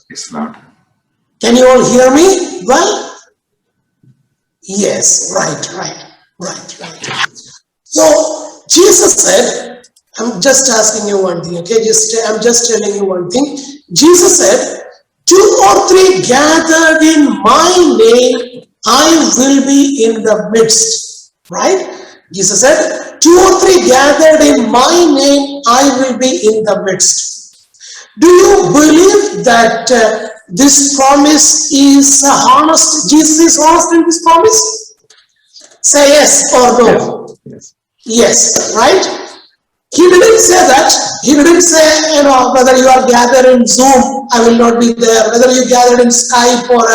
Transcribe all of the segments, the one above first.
Yes, Lord. Can you all hear me well? Yes, right. So Jesus said, I'm just asking you one thing, okay? I'm just telling you one thing. Jesus said, 2 or 3 gathered in my name, I will be in the midst. Right? Jesus said, 2 or 3 gathered in my name, I will be in the midst. Do you believe that this promise is honest? Jesus is honest in this promise? Say yes or no. Yes. Yes, right? He didn't say that. He didn't say, whether you are gathered in Zoom, I will not be there. Whether you gathered in Skype or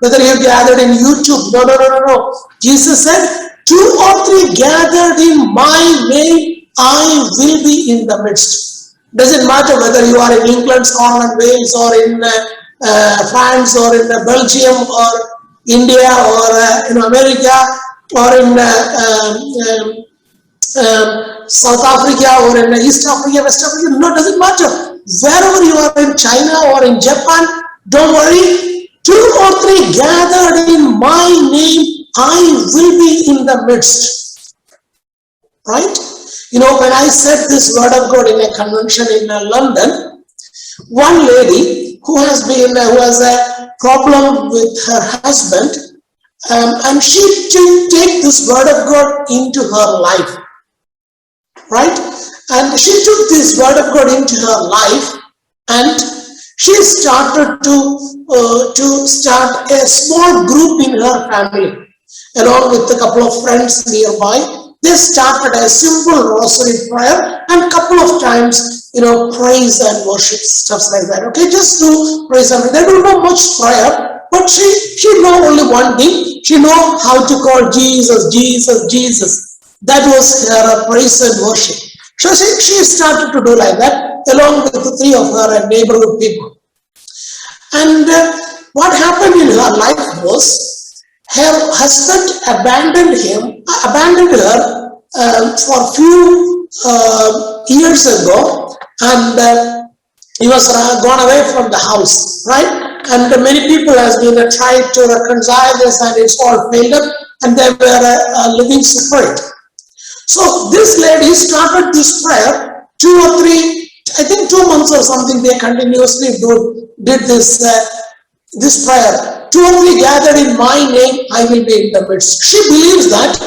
whether you gathered in YouTube. No. Jesus said, 2 or 3 gathered in my name, I will be in the midst. Doesn't matter whether you are in England, Scotland, Wales, or in France, or in Belgium, or India, or in America, or in South Africa, or in East Africa, West Africa, no, doesn't matter. Wherever you are, in China or in Japan, don't worry. 2 or 3 gathered in my name, I will be in the midst. Right? When I said this word of God in a convention in London, one lady who has a problem with her husband, and she didn't take this word of God into her life. Right? And she took this word of God into her life, and she started to start a small group in her family, along with a couple of friends nearby. They started a simple rosary prayer and couple of times, praise and worship, stuff like that. Okay, just do praise and they don't know much prayer, but she know only one thing. She know how to call Jesus, Jesus, Jesus. That was her praise and worship. So she started to do like that along with the 3 of her neighborhood people. And what happened in her life was her husband abandoned her for a few years ago, and he was gone away from the house, right? And many people has been tried to reconcile this, and it's all failed up, and they were living separate. So this lady started this prayer, 2 or 3, I think 2 months or something, they continuously did this prayer. 2 or 3 gathered in my name, I will be in the midst. She believes that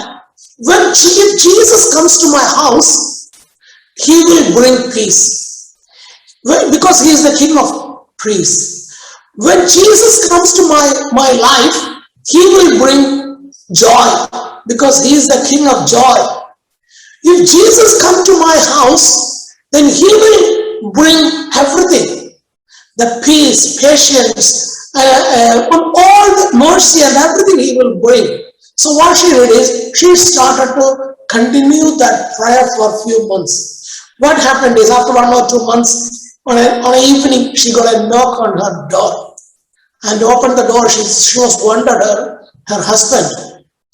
if Jesus comes to my house, he will bring peace. Because he is the King of peace. When Jesus comes to my life, he will bring joy, because he is the King of joy. If Jesus comes to my house, then he will bring everything. The peace, patience, all the mercy and everything he will bring. So what she did is, she started to continue that prayer for a few months. What happened is, after 1 or 2 months, on an evening, she got a knock on her door. And opened the door, she was wondered her husband.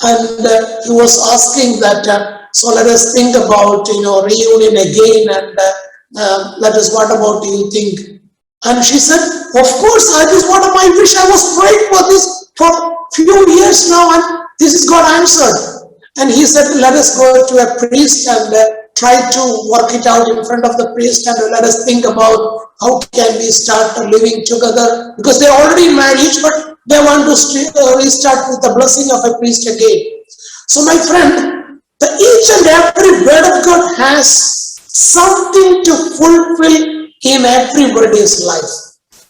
And he was asking that, so let us think about, reunion again, and what about you think? And she said, of course, this is one of my wish. I was praying for this for a few years now, and this is God answered. And he said, let us go to a priest and try to work it out in front of the priest, and let us think about how can we start living together, because they're already married, but they want to restart with the blessing of a priest again. So my friend, each and every word of God has something to fulfill in everybody's life.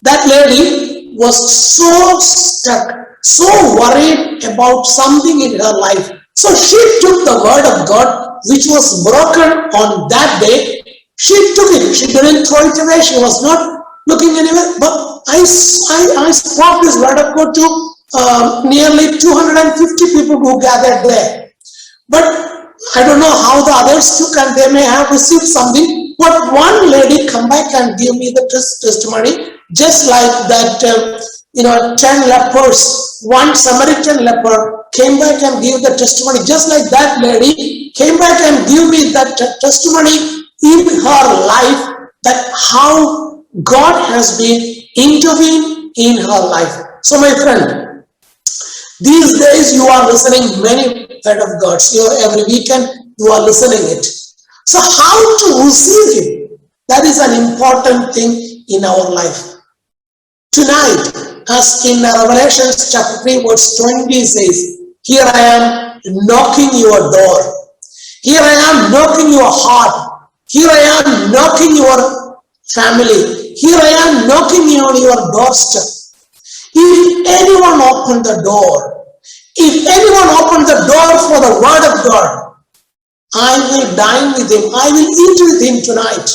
That lady was so stuck, so worried about something in her life. So she took the word of God, which was broken on that day. She took it. She didn't throw it away. She was not looking anywhere. But I spoke this word of God to nearly 250 people who gathered there. But I don't know how the others took, and they may have received something. But one lady come back and give me the testimony, just like that, 10 lepers, one Samaritan leper came back and gave the testimony, just like that lady came back and gave me that testimony in her life, that how God has been intervened in her life. So my friend, these days you are listening many word of God. Every weekend you are listening it. So how to receive Him? That is an important thing in our life. Tonight, as in Revelation chapter 3 verse 20 says, here I am knocking your door. Here I am knocking your heart. Here I am knocking your family. Here I am knocking on your doorstep. If anyone opened the door, if anyone opened the door for the word of God, I will dine with him. I will eat with him tonight.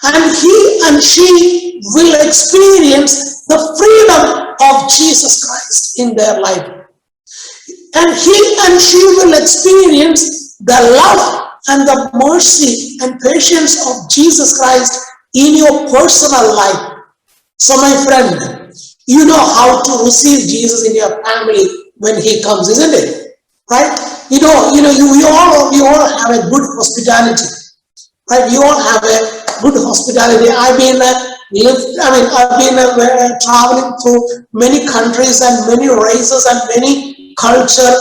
And he and she will experience the freedom of Jesus Christ in their life. And he and she will experience the love and the mercy and patience of Jesus Christ in your personal life. So my friend, you know how to receive Jesus in your family when he comes, isn't it? Right? You all have a good hospitality. Right? You all have a good hospitality. I've been traveling through many countries and many races and many culture,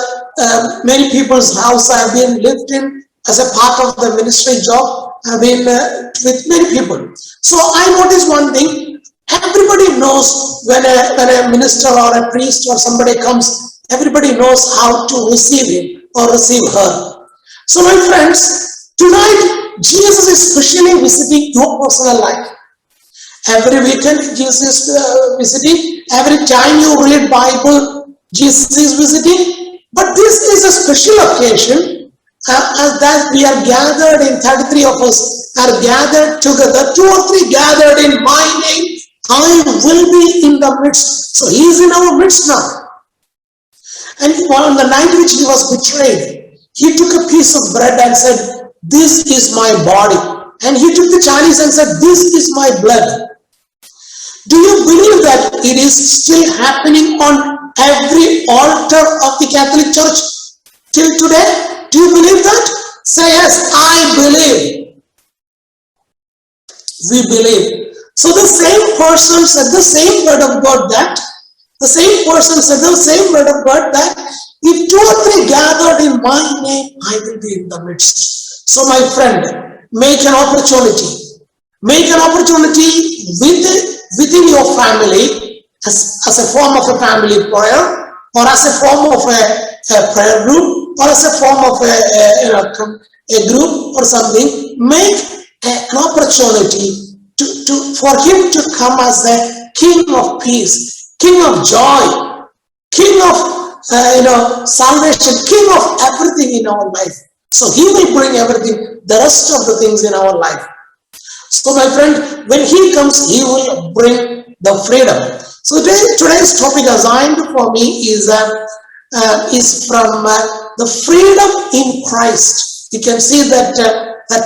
many people's house. I've been lived in as a part of the ministry job. I've been with many people. So I noticed one thing. Everybody knows when a minister or a priest or somebody comes, everybody knows how to receive him or receive her. So my friends, tonight Jesus is specially visiting your personal life. Every weekend Jesus is visiting. Every time you read Bible, Jesus is visiting. But this is a special occasion as that we are gathered in 33 of us are gathered together. 2 or 3 gathered in my name, I will be in the midst. So he is in our midst now. And on the night which he was betrayed, he took a piece of bread and said, this is my body. And he took the chalice and said, this is my blood. Do you believe that it is still happening on every altar of the Catholic Church till today? Do you believe that? Say yes, I believe. We believe. So the same person said the same word of God that, the same person said the same word of God that, if 2 or 3 gathered in my name, I will be in the midst. So my friend, make an opportunity. Make an opportunity within your family as a form of a family prayer, or as a form of a prayer group, or as a form of a group or something. Make an opportunity for him to come as a King of peace, King of joy, King of salvation, King of everything in our life. So he will bring everything, the rest of the things in our life. So my friend, when he comes, he will bring the freedom. So today's topic assigned for me is from the freedom in Christ. You can see that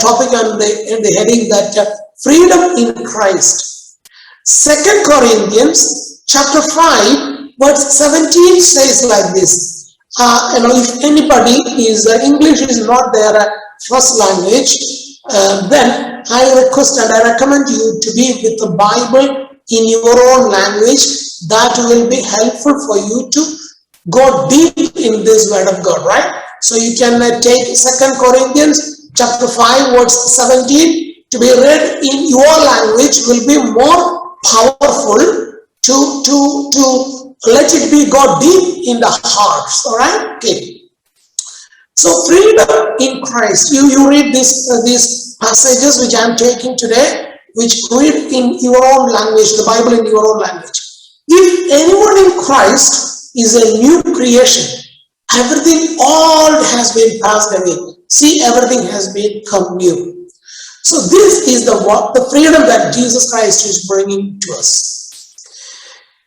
topic in the heading that freedom in Christ. 2 Corinthians chapter 5 verse 17 says like this. If anybody is English is not their first language, then I request and I recommend you to be with the Bible in your own language. That will be helpful for you to go deep in this word of God, right? So you can take 2 Corinthians chapter 5 verse 17 to be read in your language will be more powerful to let it be go deep in the hearts, all right? Okay. So freedom in Christ. You read these passages which I am taking today, which read in your own language, the Bible in your own language. If anyone in Christ is a new creation, everything all has been passed away. See, everything has become new. So this is the freedom that Jesus Christ is bringing to us.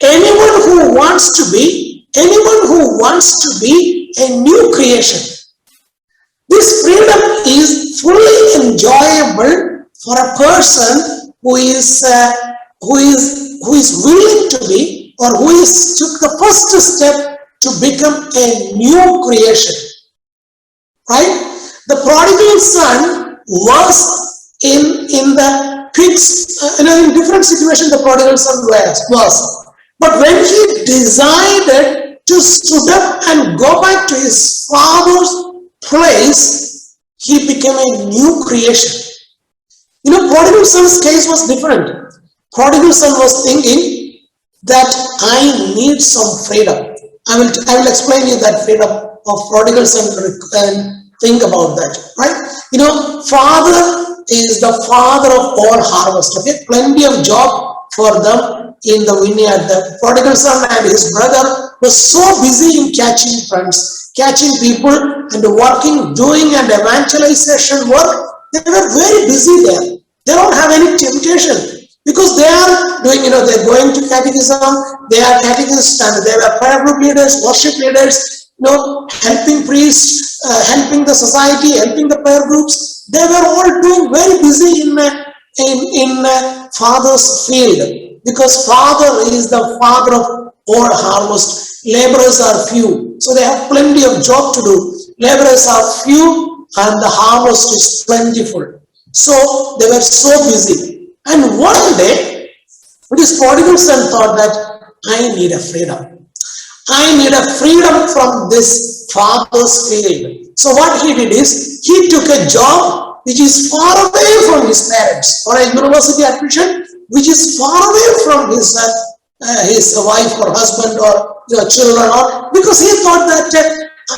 Anyone who wants to be a new creation, this freedom is fully enjoyable for a person who is willing to be, or who took the first step to become a new creation. Right? The prodigal son was in the pigs, in different situations the prodigal son was. But when he decided to stood up and go back to his father's place, he became a new creation. Prodigal son's case was different. Prodigal son was thinking that I need some freedom. I will explain you that freedom of prodigal son and think about that, right? Father is the father of all harvest. Okay, plenty of job for them in the vineyard. The prodigal son and his brother were so busy in catching friends, catching people, and working, doing and evangelization work. They were very busy there. They don't have any temptation because they are doing, they're going to catechism, they are catechists and they were prayer group leaders, worship leaders, helping priests, helping the society, helping the prayer groups. They were all doing very busy in Father's field because Father is the father of all harvest. Laborers are few, so they have plenty of job to do. Laborers are few and the harvest is plentiful. So they were so busy. And one day, this prodigal son thought that I need a freedom. I need a freedom from this father's field. So what he did is, he took a job which is far away from his parents, or a university admission which is far away from his wife or husband or children, or because he thought that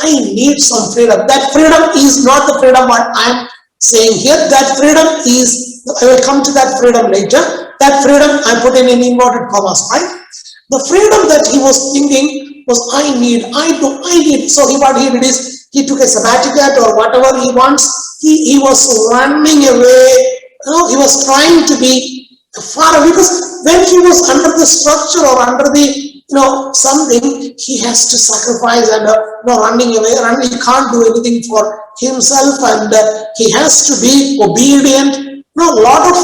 I need some freedom. That freedom is not the freedom what I am saying here. That freedom is, I will come to that freedom later. That freedom I put in inverted commas, right? The freedom that he was thinking was I need. So what he did is, he took a sabbatical or whatever he wants. He was running away. He was trying to be far away, because when he was under the structure or under the something, he has to sacrifice and running away. He can't do anything for himself, and he has to be obedient. A lot of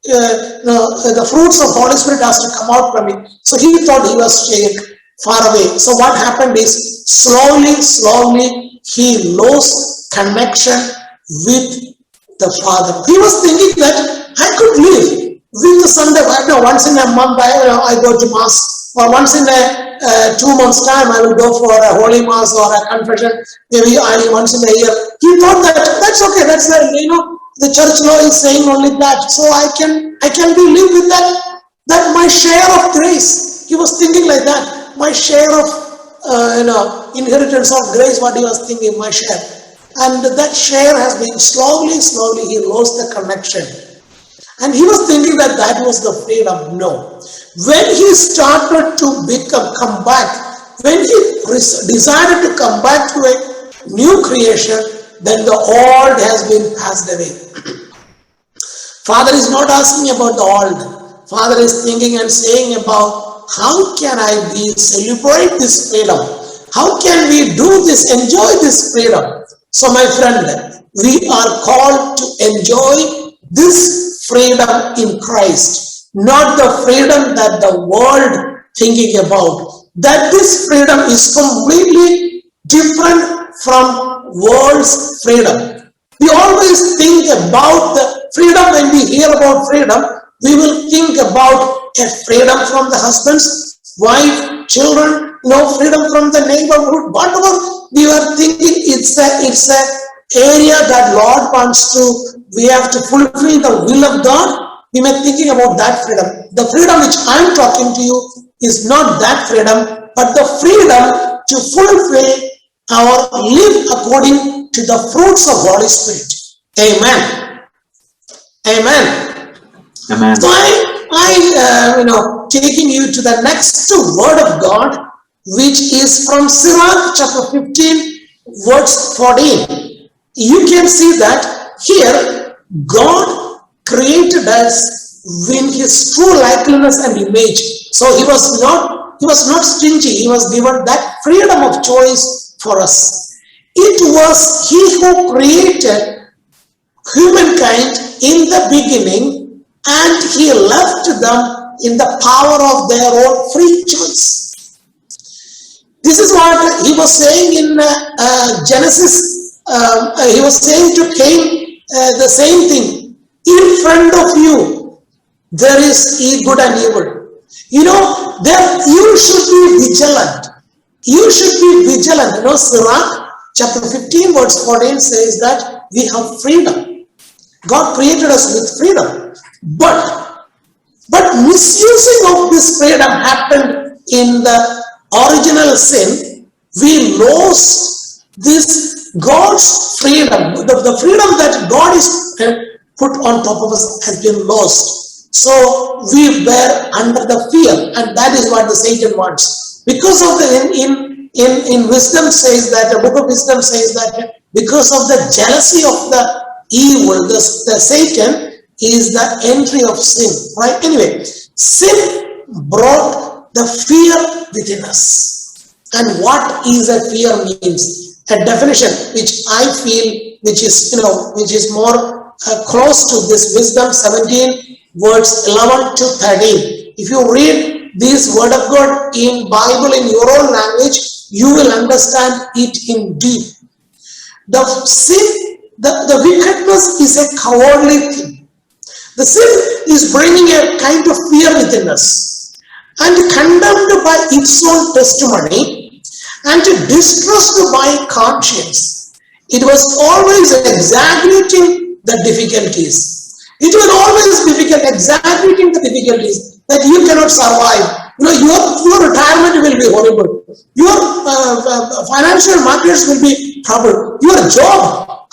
the fruits of Holy Spirit has to come out from him. So he thought he was staying far away. So what happened is, slowly he lost connection with the Father. He was thinking that I could live with the Sunday. Once in a month I go to Mass, or once in a 2 months time I will go for a Holy Mass or a confession, maybe once in a year. He thought that that's okay, that's the church law is saying only that, so I can live with that my share of grace. He was thinking like that, my share of inheritance of grace, what he was thinking, my share. And that share has been slowly he lost the connection. And he was thinking that was the freedom. No. When he started to come back, when he decided to come back to a new creation, then the old has been passed away. Father is not asking about the old. Father is thinking and saying about, how can I celebrate this freedom? How can we do this, enjoy this freedom? So my friend, we are called to enjoy this freedom in Christ, not the freedom that the world thinking about. That this freedom is completely different from world's freedom. We always think about the freedom. When we hear about freedom, we will think about a freedom from the husband's wife, children, freedom from the neighborhood, whatever we are thinking. It's a area that Lord wants to, we have to fulfill the will of God. We may be thinking about that freedom. The freedom which I'm talking to you is not that freedom, but the freedom to fulfill or live according to the fruits of Holy Spirit. Amen. Amen. Amen. So I taking you to the next word of God, which is from Sirach chapter 15, verse 14. You can see that here God created us in his true likeness and image. So he was not stingy. He was given that freedom of choice for us. It was he who created humankind in the beginning, and he left them in the power of their own free choice. This is what he was saying in Genesis. He was saying to Cain the same thing. In front of you, there is good and evil. There you should be vigilant. You should be vigilant. Sirach chapter 15 verse 14 says that we have freedom. God created us with freedom. But misusing of this freedom happened in the original sin. We lost this God's freedom. The freedom that God is put on top of us has been lost. So we were under the fear, and that is what the Satan wants. Because of the in wisdom says that, the book of wisdom says that because of the jealousy of the evil, the Satan is the entry of sin. Right? Anyway, sin brought the fear within us. And what is a fear means? A definition which I feel, which is more close to this wisdom 17 words 11 to 13. If you read this word of God in Bible in your own language, you will understand it in deep. The sin, the wickedness is a cowardly thing. The sin is bringing a kind of fear within us, and condemned by its own testimony, and distrust by conscience. It was always exaggerating the difficulties. It was always difficult, exaggerating the difficulties that you cannot survive. Your retirement will be horrible. Your financial markets will be trouble. Your job,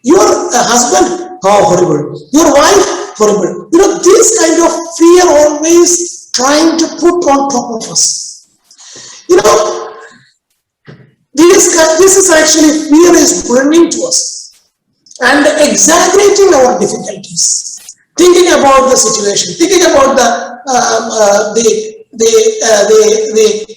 your husband, horrible. Your wife, horrible. This kind of fear always trying to put on top of us. This is actually fear is bringing to us and exaggerating our difficulties, thinking about the situation, thinking about the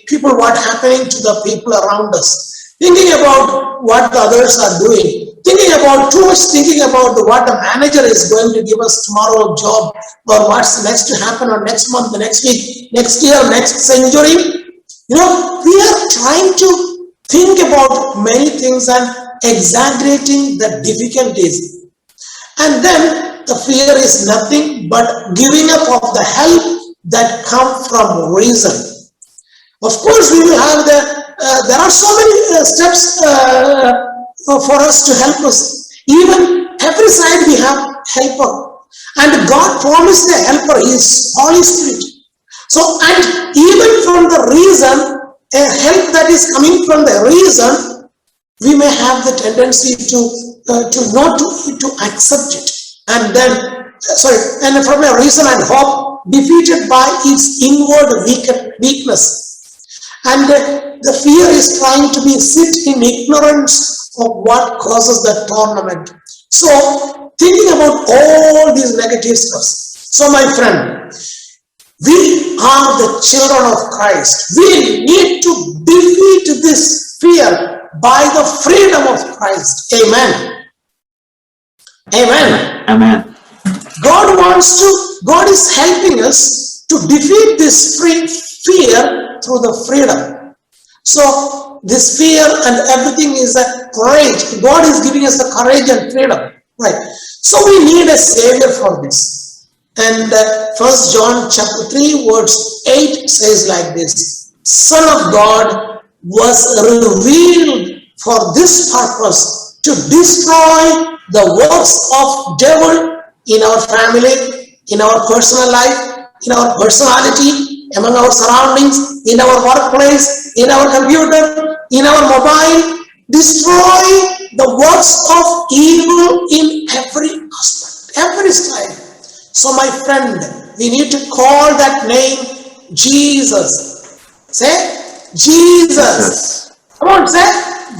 people, what happening to the people around us, thinking about what the others are doing, too much thinking about what the manager is going to give us tomorrow job, or what's next to happen, or next month, the next week, next year, next century. We are trying to think about many things and exaggerating the difficulties. And then the fear is nothing but giving up of the help that comes from reason. Of course, we will have there are so many steps for us to help us. Even every side we have helper. And God promised the helper, His Holy Spirit. So, and even from the reason, a help that is coming from the reason, we may have the tendency to accept it, and then and from a reason and hope defeated by its inward weakness, and the fear is trying to be sit in ignorance of what causes the torment. So thinking about all these negative stuff. So my friend, we are the children of Christ. We need to defeat this fear by the freedom of Christ. Amen. Amen. Amen. God is helping us to defeat this fear through the freedom. So this fear and everything is a courage. God is giving us the courage and freedom. Right. So we need a savior for this. And 1 John chapter 3 verse 8 says like this: Son of God was revealed for this purpose, to destroy the works of devil in our family, in our personal life, in our personality, among our surroundings, in our workplace, in our computer, in our mobile. Destroy the works of evil in every aspect, every style. So my friend, we need to call that name Jesus. Say Jesus. Come on, say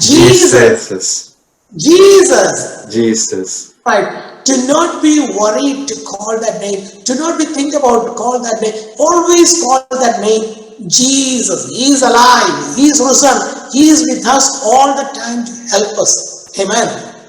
Jesus. Jesus. Right. Do not be worried to call that name. Do not be think about to call that name. Always call that name Jesus. He is alive. He is risen. He is with us all the time to help us. Amen.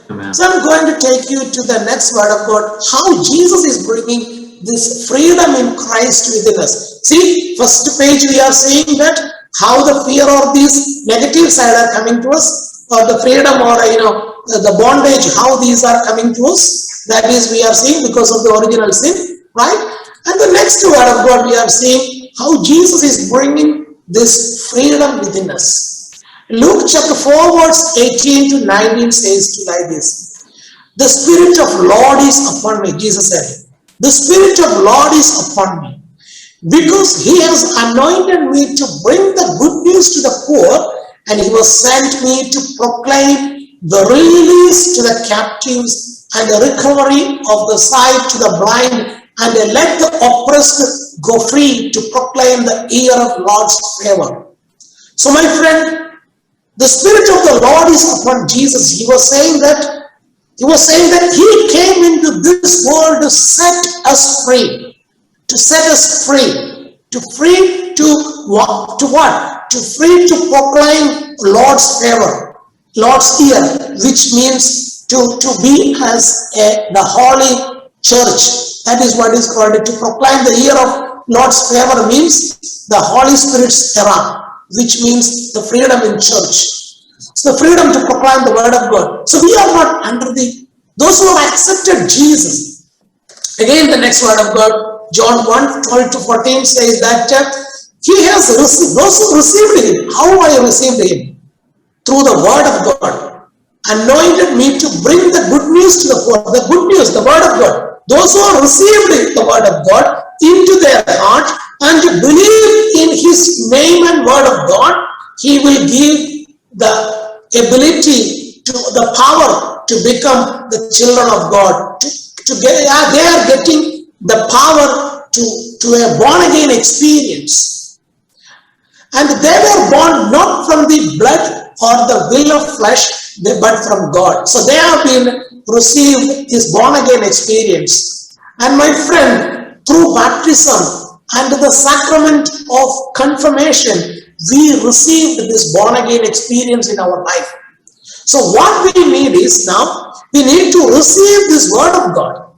Amen. So I'm going to take you to the next word of God, how Jesus is bringing this freedom in Christ within us. See, first page we are seeing that how the fear or these negative side are coming to us, or the freedom, or the bondage, how these are coming to us. That is, we are seeing because of the original sin, right? And the next word of God, we are seeing how Jesus is bringing this freedom within us. Luke chapter 4 verse 18 to 19 says like this. The Spirit of Lord is upon me, Jesus said. The Spirit of Lord is upon me, because He has anointed me to bring the good news to the poor, and He has sent me to proclaim the release to the captives and the recovery of the sight to the blind, and let the oppressed go free, to proclaim the year of Lord's favor. So my friend, the Spirit of the Lord is upon Jesus. He was saying that He came into this world to set us free. To set us free. To free to what? To what? To free to proclaim Lord's favor. Lord's year, which means to be as the holy church. That is what is called it. To proclaim the year of Lord's favor means the Holy Spirit's era, which means the freedom in church. So the freedom to proclaim the word of God. So we are not under those who have accepted Jesus. Again, the next word of God, John 1, 12 to 14 says that He has received, those who received Him. How I received Him? Through the word of God. Anointed me to bring the good news to the poor. The good news, the word of God. Those who have received the word of God into their heart and believe in His name and word of God, He will give the ability, to the power to become the children of God. They are getting the power to a born again experience. And they were born not from the blood or the will of flesh, but from God. So they have been received this born again experience. And my friend, through baptism and the sacrament of confirmation, we received this born again experience in our life. So what we need is now, we need to receive this word of God.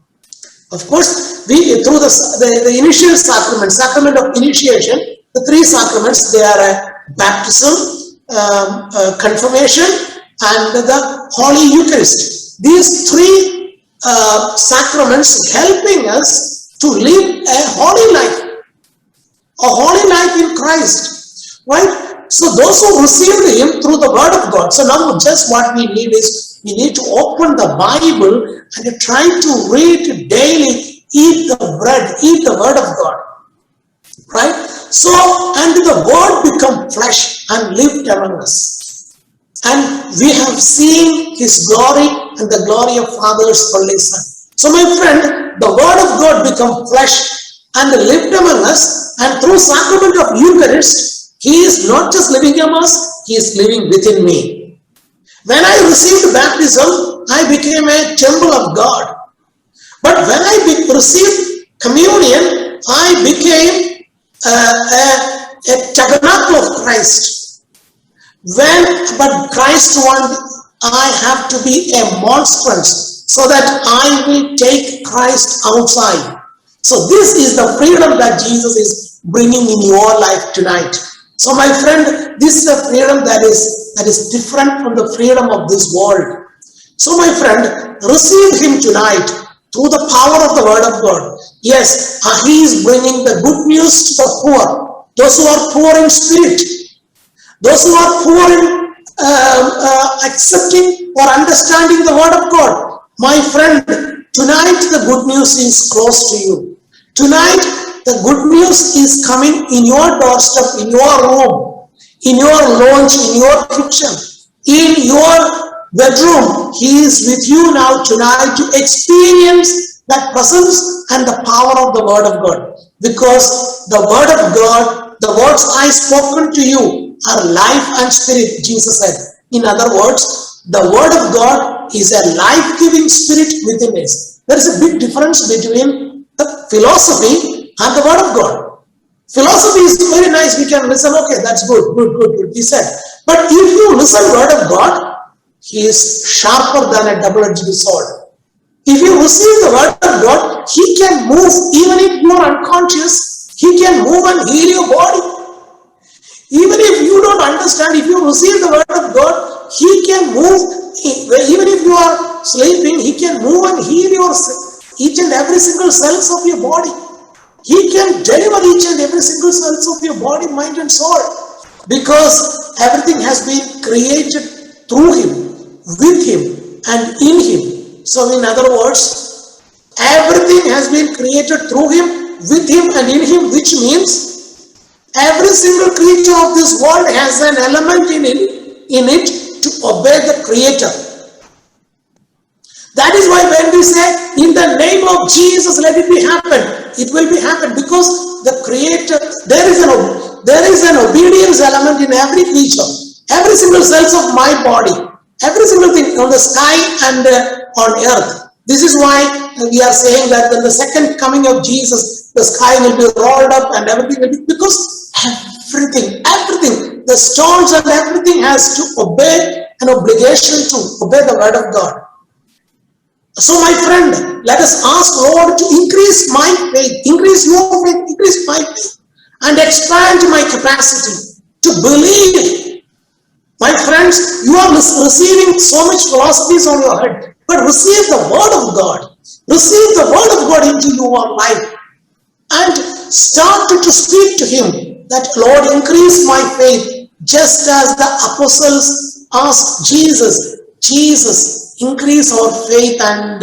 Of course, we through the initial sacrament of initiation, the three sacraments, they are baptism, confirmation, and the Holy Eucharist. These three sacraments helping us to live a holy life in Christ, right? So those who received Him through the word of God. So now just what we need is, we need to open the Bible and try to read daily, eat the bread, eat the word of God, right? So, and the word become flesh and lived among us. And we have seen His glory and the glory of Father's only Son. So my friend, the word of God become flesh and lived among us, and through sacrament of Eucharist, He is not just living among us, He is living within me. When I received baptism, I became a temple of God. But when I received communion, I became a tabernacle of Christ. But Christ wanted, I have to be a monstrance so that I will take Christ outside. So this is the freedom that Jesus is bringing in your life tonight. So my friend, this is a freedom that is different from the freedom of this world. So my friend, receive Him tonight through the power of the word of God. Yes, He is bringing the good news to the poor, those who are poor in spirit, those who are poor in accepting or understanding the word of God. My friend, tonight the good news is close to you. Tonight, the good news is coming in your doorstep, in your room, in your lounge, in your kitchen, in your bedroom. He is with you now tonight to experience that presence and the power of the word of God. Because the word of God, the words I spoken to you are life and spirit, Jesus said. In other words, the word of God is a life-giving spirit within us. There is a big difference between the philosophy and the word of God. Philosophy is very nice. We can listen. Okay, that's good. He said. But if you listen to the word of God, He is sharper than a double-edged sword. If you receive the word of God, He can move even if you are unconscious. He can move and heal your body. Even if you don't understand, if you receive the word of God, He can move. Even if you are sleeping, He can move and heal your each and every single cells of your body. He can deliver each and every single cells of your body, mind and soul, because everything has been created through Him, with Him and in Him. So in other words, everything has been created through Him, with Him and in Him, which means every single creature of this world has an element in it to obey the Creator. That is why when we say, in the name of Jesus, let it be happen, it will be happen, because the Creator, there is an obedience element in every creature, every single cells of my body, every single thing on the sky and on earth. This is why we are saying that when the second coming of Jesus, the sky will be rolled up and everything will be, because everything, the stones and everything has to obey, an obligation to obey the word of God. So my friend, let us ask Lord to increase my faith, increase your faith, increase my faith, and expand my capacity to believe. My friends, you are receiving so much philosophies on your head, but receive the word of God. Receive the word of God into your life and start to speak to Him that, Lord, increase my faith, just as the apostles asked Jesus, Jesus, increase our faith and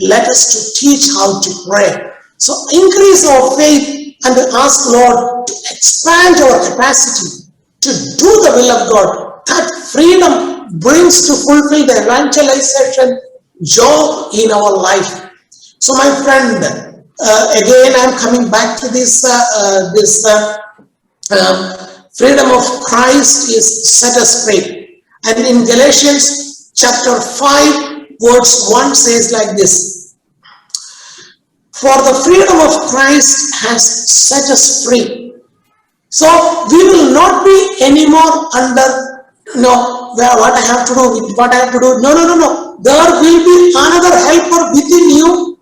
let us to teach how to pray. So increase our faith and ask Lord to expand our capacity to do the will of God. That freedom brings to fulfill the evangelization job in our life. So my friend, again I am coming back to this freedom of Christ is set us free. And in Galatians chapter 5 verse 1 says like this: for the freedom of Christ has set us free. So we will not be anymore under, what I have to do, what I have to do. No. There will be another helper within you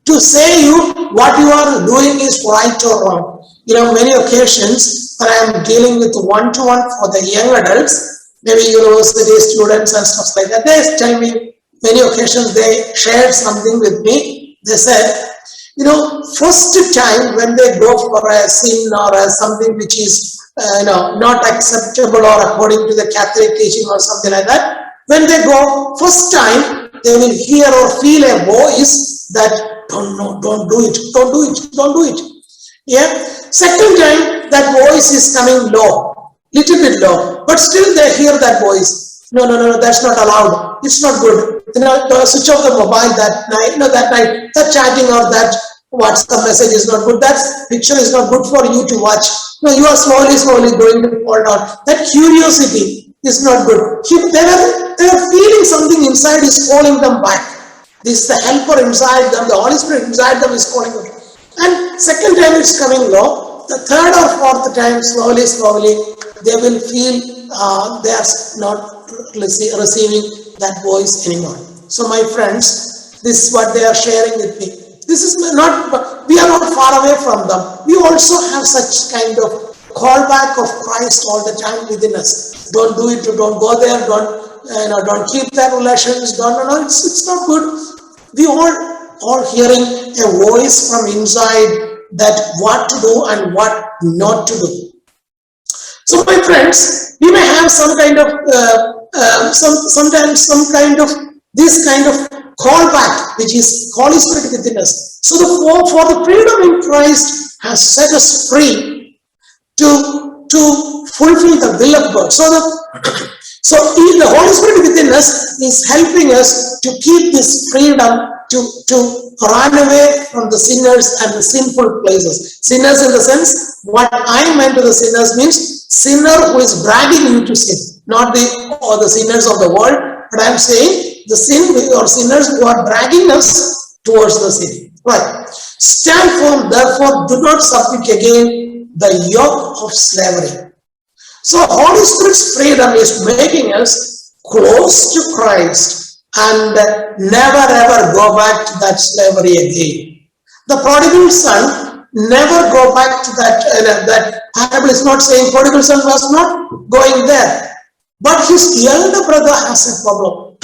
to say you what you are doing is right or wrong. Many occasions when I am dealing with one-to-one for the young adults, maybe university students and stuff like that, they tell me, many occasions they shared something with me. They said, first time when they go for a sin or something which is not acceptable or according to the Catholic teaching or something like that, when they go first time, they will hear or feel a voice that don't do it. Yeah. Second time, that voice is coming low, little bit low, but still they hear that voice. No, that's not allowed. It's not good. Switch off the mobile that night. That chatting or that WhatsApp message is not good. That picture is not good for you to watch. You are slowly going to fall down. That curiosity is not good. They are feeling something inside is calling them back. This is the helper inside them, the Holy Spirit inside them is calling them. And second time it's coming low. The third or fourth time, slowly, they will feel they are not receiving that voice anymore. So my friends, this is what they are sharing with me. This is not, we are not far away from them. We also have such kind of callback of Christ all the time within us. Don't do it, don't go there, don't keep that relations, it's not good. We all hearing a voice from inside that what to do and what not to do. So my friends, we may have some kind of sometimes some kind of this kind of callback, which is Holy Spirit within us. So for the freedom in Christ has set us free to fulfill the will of God. So the Holy Spirit within us is helping us to keep this freedom to run away from the sinners and the sinful places. Sinners in the sense, what I meant to the sinners means sinner who is dragging you to sin, not the sinners of the world, but I am saying the sin or sinners who are dragging us towards the sin. Right. Stand firm, therefore, do not submit again the yoke of slavery. So Holy Spirit's freedom is making us close to Christ and never ever go back to that slavery again. The prodigal son never go back to that parable is not saying prodigal son was not going there, but his elder brother has a problem.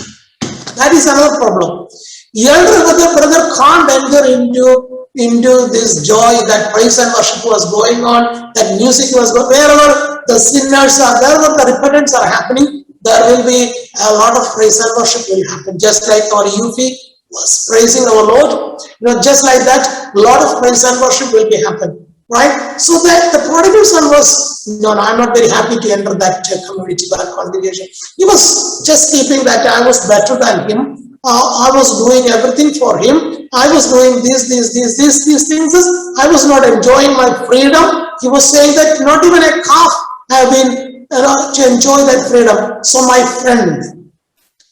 That is another problem. Elder brother can't enter into into this joy that praise and worship was going on, that music was going, wherever the sinners are, wherever the repentance are happening, there will be a lot of praise and worship will happen. Just like our Yufi was praising our Lord, just like that, a lot of praise and worship will be happen, right? So that the prodigal son was, no, I'm not very happy to enter that community or congregation. He was just keeping that I was better than him. I was doing everything for him. I was doing these things. I was not enjoying my freedom. He was saying that not even a calf have been to enjoy that freedom. So my friend,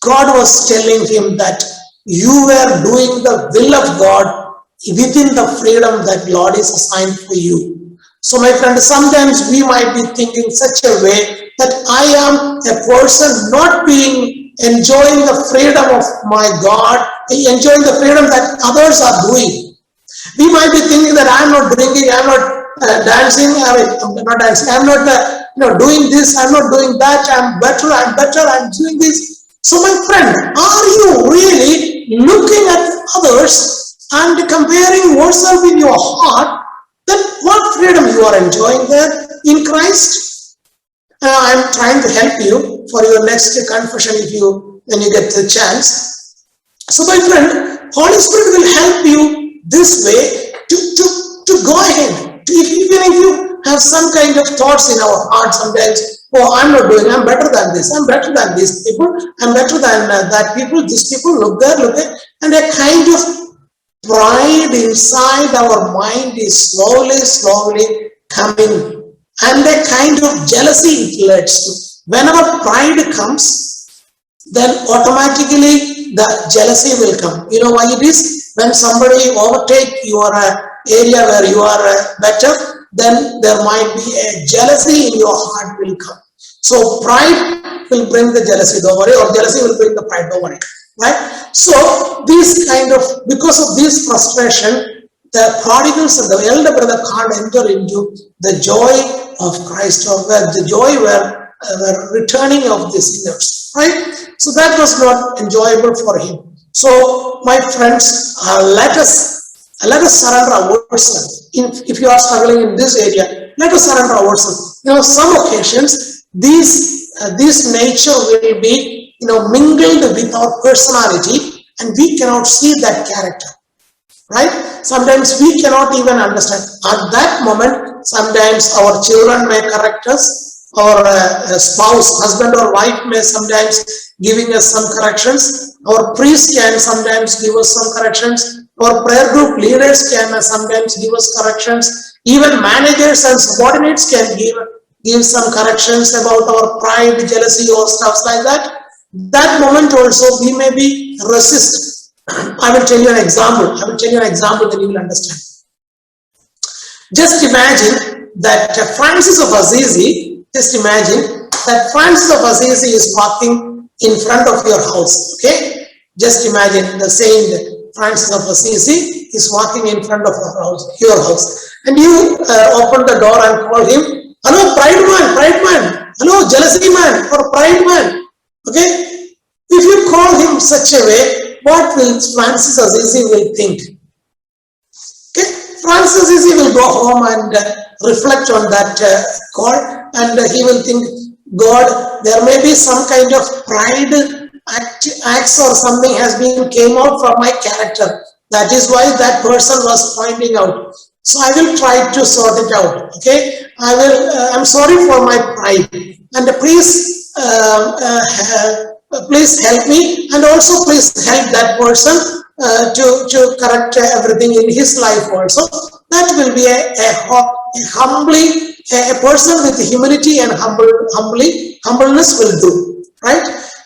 God was telling him that you were doing the will of God within the freedom that Lord is assigned for you. So my friend, sometimes we might be thinking such a way that I am a person not enjoying the freedom of my God, enjoying the freedom that others are doing. We might be thinking that I'm not drinking, I'm not dancing, I'm not dancing, I'm not doing this, I'm not doing that, I'm better, I'm doing this. So my friend, are you really looking at others and comparing yourself in your heart that what freedom you are enjoying there in Christ? I'm trying to help you for your next confession when you get the chance. So my friend, Holy Spirit will help you this way to go ahead. Even if you have some kind of thoughts in our heart sometimes, oh, I'm not doing, I'm better than this, I'm better than these people, I'm better than that people, these people, look there, and a kind of pride inside our mind is slowly coming. And a kind of jealousy it leads to. Whenever pride comes, then automatically the jealousy will come. You know why it is? When somebody overtake your area where you are better, then there might be a jealousy in your heart will come. So pride will bring the jealousy, don't worry, or jealousy will bring the pride, don't worry. Right? So because of this frustration, the prodigals and the elder brother can't enter into the joy of Christ, or the joy where returning of the sinners, right? So that was not enjoyable for him. So my friends, let us surrender ourselves. If you are struggling in this area, let us surrender ourselves. Some occasions this nature will be mingled with our personality, and we cannot see that character. Right? Sometimes we cannot even understand. At that moment, sometimes our children may correct us, or a spouse, husband or wife may sometimes giving us some corrections. Our priest can sometimes give us some corrections. Our prayer group leaders can sometimes give us corrections. Even managers and subordinates can give some corrections about our pride, jealousy, or stuff like that. That moment also we may be resist. I will tell you an example. Then you will understand. Just imagine that Francis of Assisi. Is walking in front of your house. Okay. Just imagine the saint Francis of Assisi is walking in front of your house, and you open the door and call him, "Hello, pride man. Hello, jealousy man, or pride man." Okay. If you call him such a way, what will Francis Assisi will think? Okay, Francis Assisi will go home and reflect on that call, and he will think, God, there may be some kind of pride acts or something has came out from my character. That is why that person was pointing out. So I will try to sort it out. Okay, I'm sorry for my pride, and please help me, and also please help that person to correct everything in his life also. That will be a person with humility and humbleness will do, right?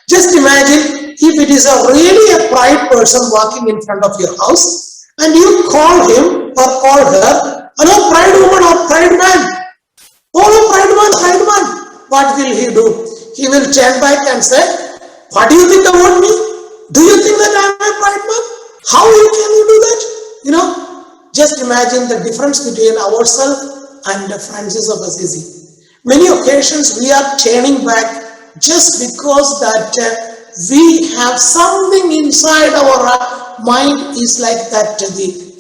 Just imagine if it is really a pride person walking in front of your house, and you call him or call her, "Hello, pride woman or pride man. Oh, pride man." What will he do? He will turn back and say, "What do you think about me? Do you think that I am a pride man? How can you do that?" Just imagine the difference between ourselves and Francis of Assisi. Many occasions we are turning back just because that we have something inside our mind is like that.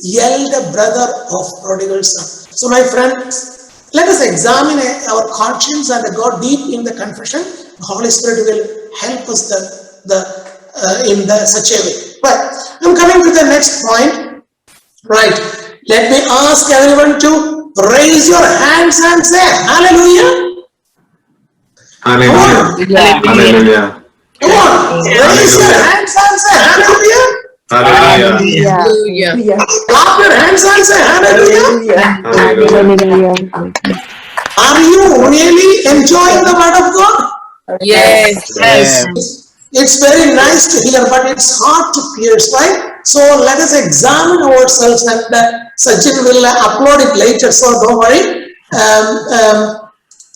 elder brother of prodigal son. So my friends, let us examine our conscience and go deep in the confession. The Holy Spirit will help us in such a way. Right. I'm coming to the next point. Right. Let me ask everyone to raise your hands and say hallelujah. Hallelujah. Hallelujah. Come on. Raise your hands and say hallelujah. Hallelujah. Clap your hands and say hallelujah. Hallelujah. Are you really enjoying the word of God? Yes. It's very nice to hear, but it's hard to pierce, right? So let us examine ourselves, and Sachin will upload it later. So don't worry.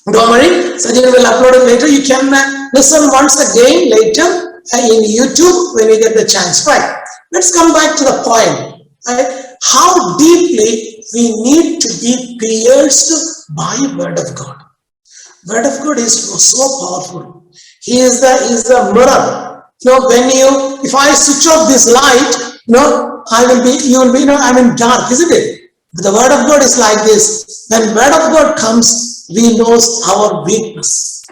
Don't worry. Sachin will upload it later. You can listen once again later in YouTube when you get the chance. Right. Let's come back to the point. Right? How deeply we need to be pierced by Word of God. Word of God is so powerful. He is the mirror. If I switch off this light, you will be, I'm in dark, isn't it? But the Word of God is like this. When Word of God comes, we know our weakness.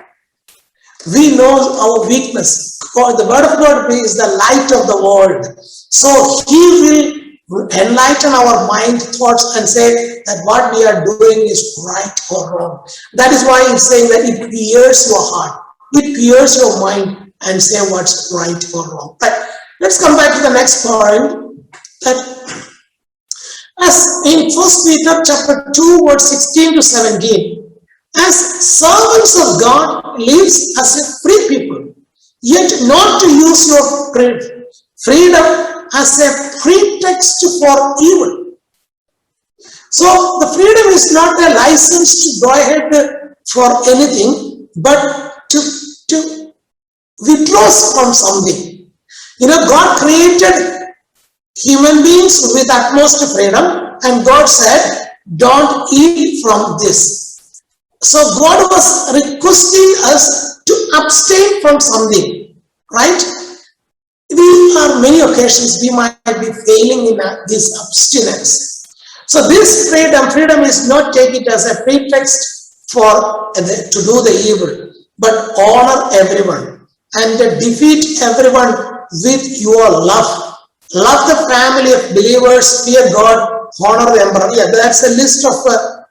We know our weakness. For the Word of God is the light of the world. So He will enlighten our mind thoughts and say that what we are doing is right or wrong. That is why it's saying that it pierces your heart, it pierces your mind and say what's right or wrong. But let's come back to the next point. That as in 1 Peter chapter 2 verse 16 to 17, as servants of God lives as a free people, yet not to use your freedom as a pretext for evil. So the freedom is not a license to go ahead for anything, but to withdraw from something. God created human beings with utmost freedom, and God said, don't eat from this. So God was requesting us to abstain from something, right? We are many occasions we might be failing in this abstinence. So this freedom is not take it as a pretext to do the evil, but honor everyone and defeat everyone with your love. Love the family of believers, fear God, honor the emperor. Yeah, that's a list of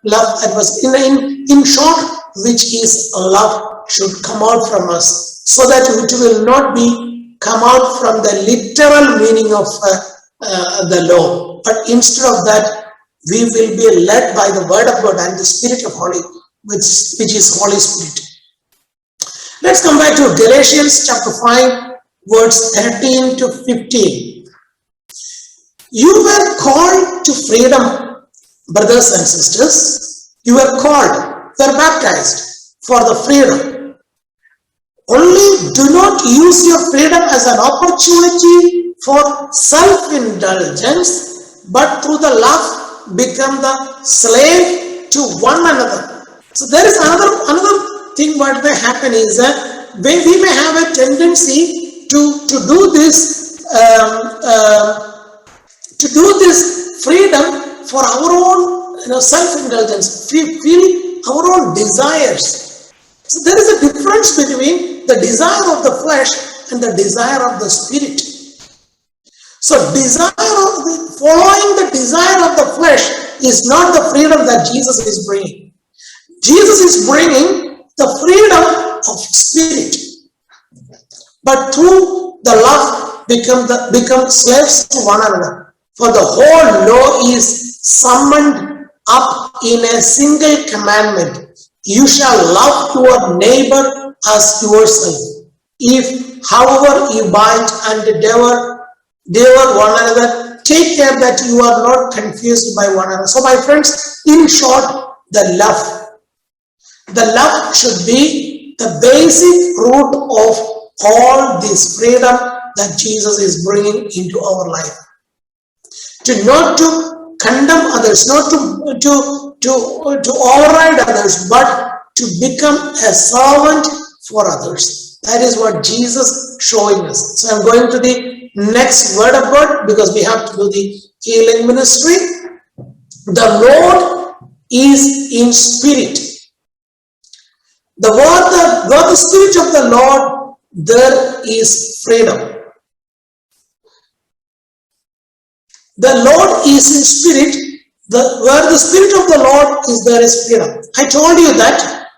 love that was in short, which is love should come out from us, so that it will not be come out from the literal meaning of the law, but instead of that, we will be led by the Word of God and the Spirit of Holy, which is Holy Spirit. Let's come back to Galatians chapter 5, verse 13 to 15. You were called to freedom, brothers and sisters. You were called, you were baptized for the freedom. Only do not use your freedom as an opportunity for self-indulgence, but through the love become the slave to one another. So there is another thing what may happen is that we may have a tendency to do this freedom for our own self-indulgence, feel our own desires. So there is a difference between the desire of the flesh and the desire of the spirit. So following the desire of the flesh is not the freedom that Jesus is bringing. Jesus is bringing the freedom of spirit, but through the love become slaves to one another. For the whole law is summoned up in a single commandment. You shall love your neighbor as yourself. If, however, you bite and devour one another, take care that you are not confused by one another. So, my friends, in short, the love should be the basic root of all this freedom that Jesus is bringing into our life. Not to condemn others, not to override others, but to become a servant for others. That is what Jesus is showing us. So I'm going to the next word of God because we have to do the healing ministry. The Lord is in spirit. Where the spirit of the Lord, there is freedom. The Lord is in spirit. Where the spirit of the Lord is, there is freedom. I told you that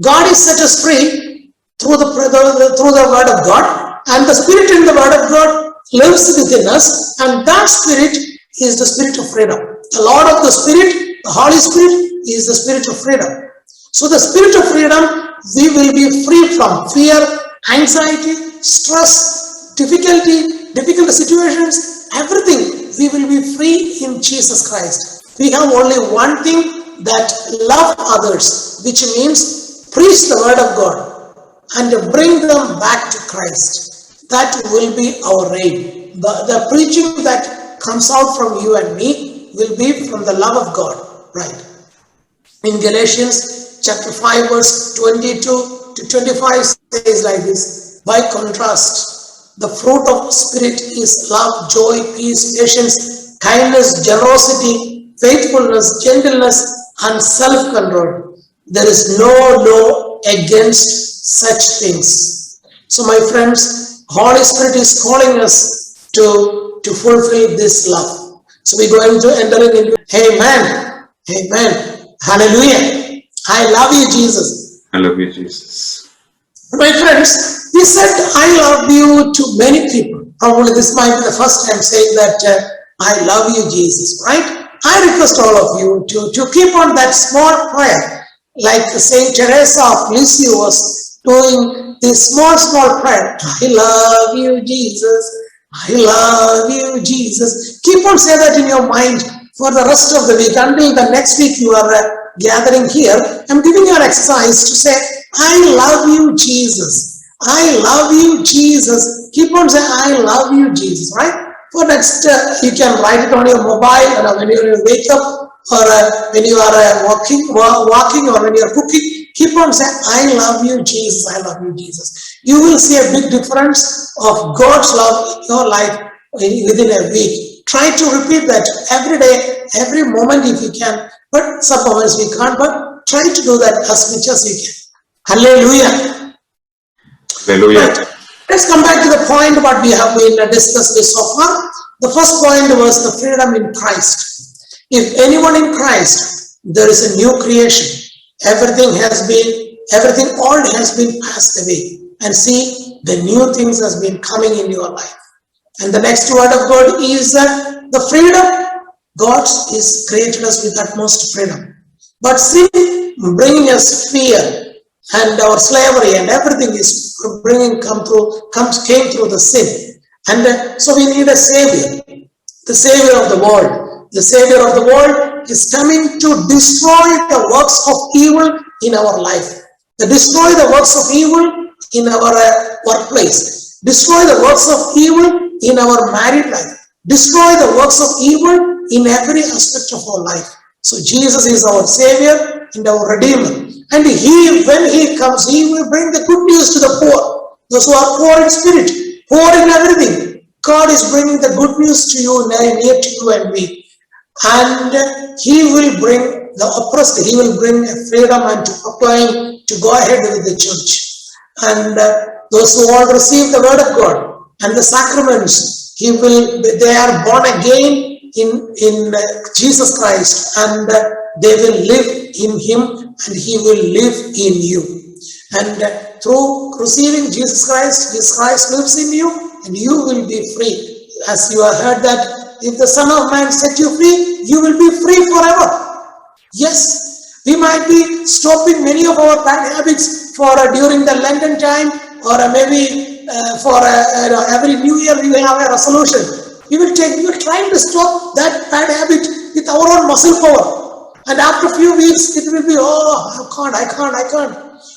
God is set us free through the word of God, and the spirit in the word of God lives within us, and that spirit is the spirit of freedom. The Lord of the Spirit, the Holy Spirit, is the spirit of freedom. So the spirit of freedom, we will be free from fear, anxiety, stress, difficult situations, everything. We will be free in Jesus Christ. We have only one thing, that love others, which means preach the word of God and bring them back to Christ. That will be our aim. The preaching that comes out from you and me will be from the love of God, right? In Galatians chapter 5 verse 22 to 25 says like this: by contrast, the fruit of Spirit is love, joy, peace, patience, kindness, generosity, faithfulness, gentleness, and self-control. There is no law against such things. So my friends, Holy Spirit is calling us to fulfill this love. So we're going to enter into Amen. Amen. Hallelujah. I love you, Jesus. I love you, Jesus. My friends, he said, I love you to many people. Probably this might be the first time saying that I love you, Jesus, right? I request all of you to keep on that small prayer, like Saint Teresa of Lisieux was doing this small prayer. I love you, Jesus. I love you, Jesus. Keep on saying that in your mind for the rest of the week until the next week you are gathering here. I'm giving you an exercise to say, I love you, Jesus. I love you, Jesus. Keep on saying, I love you, Jesus, right? For next, you can write it on your mobile when you wake up, or when you are walking, or when you are cooking. Keep on saying, I love you, Jesus. I love you, Jesus. You will see a big difference of God's love in your life within a week. Try to repeat that every day, every moment if you can. But some moments we can't, but try to do that as much as you can. Hallelujah. Hallelujah. Right. Let's come back to the point what we have been discussed so far. The first point was the freedom in Christ. If anyone in Christ, there is a new creation. Everything old has been passed away. And see, the new things has been coming in your life. And the next word of God is the freedom. God is created us with utmost freedom. But sin bringing us fear, and our slavery and everything is came through the sin. And so we need a savior, the savior of the world. The savior of the world is coming to destroy the works of evil in our life. To destroy the works of evil in our workplace. Destroy the works of evil in our married life. Destroy the works of evil in every aspect of our life. So Jesus is our savior and our redeemer. And when he comes, he will bring the good news to the poor. Those who are poor in spirit, poor in everything. God is bringing the good news to you, near to you and me. And he will bring the oppressed, he will bring freedom and to proclaim, to go ahead with the church. And those who all receive the word of God and the sacraments, they are born again in Jesus Christ, and they will live in him and he will live in you. And through receiving Jesus Christ lives in you and you will be free. As you have heard that if the Son of Man set you free, you will be free forever. Yes, we might be stopping many of our bad habits for during the Lenten time, or maybe for every New Year we will have a resolution. We will try to stop that bad habit with our own muscle power. And after a few weeks, it will be, I can't.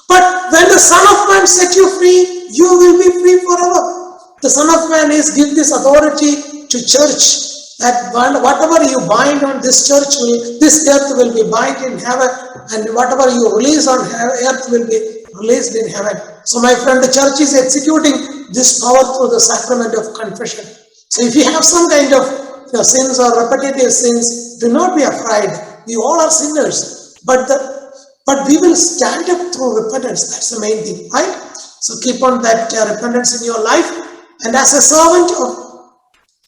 But when the Son of Man set you free, you will be free forever. The Son of Man is give this authority to church, that whatever you bind on this earth will be bind in heaven, and whatever you release on earth will be released in heaven. So my friend, the church is executing this power through the sacrament of confession. So if you have some kind of your sins or repetitive sins, do not be afraid. We all are sinners, but we will stand up through repentance. That's the main thing, right? So keep on that repentance in your life, and as a servant of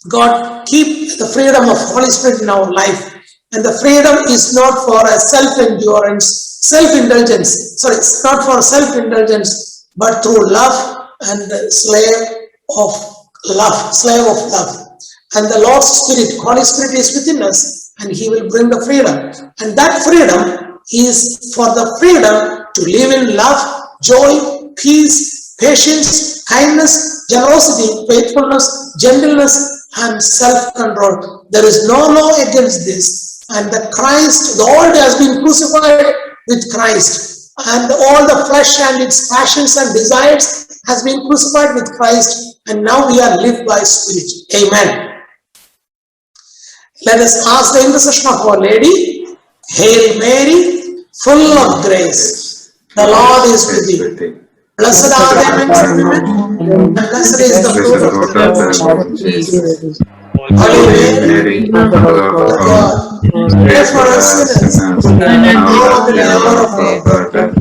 God, keep the freedom of Holy Spirit in our life. And the freedom is not for a self-endurance, self-indulgence. Sorry, it's not for self-indulgence, but through love and slave of love. And the Lord's Spirit, Holy Spirit is within us, and He will bring the freedom. And that freedom is for the freedom to live in love, joy, peace, patience, kindness, generosity, faithfulness, gentleness, and self-control. There is no law against this. And the Christ, the old has been crucified with Christ, and all the flesh and its passions and desires has been crucified with Christ, and now we are lived by Spirit. Amen. Let us ask the intercession of Our Lady. Hail Mary, full of grace, the Lord is with thee. Blessed are the women, and blessed is the fruit of thy womb, Jesus. Holy Mary, Mother of God, pray for us sinners, now and at the hour of our death.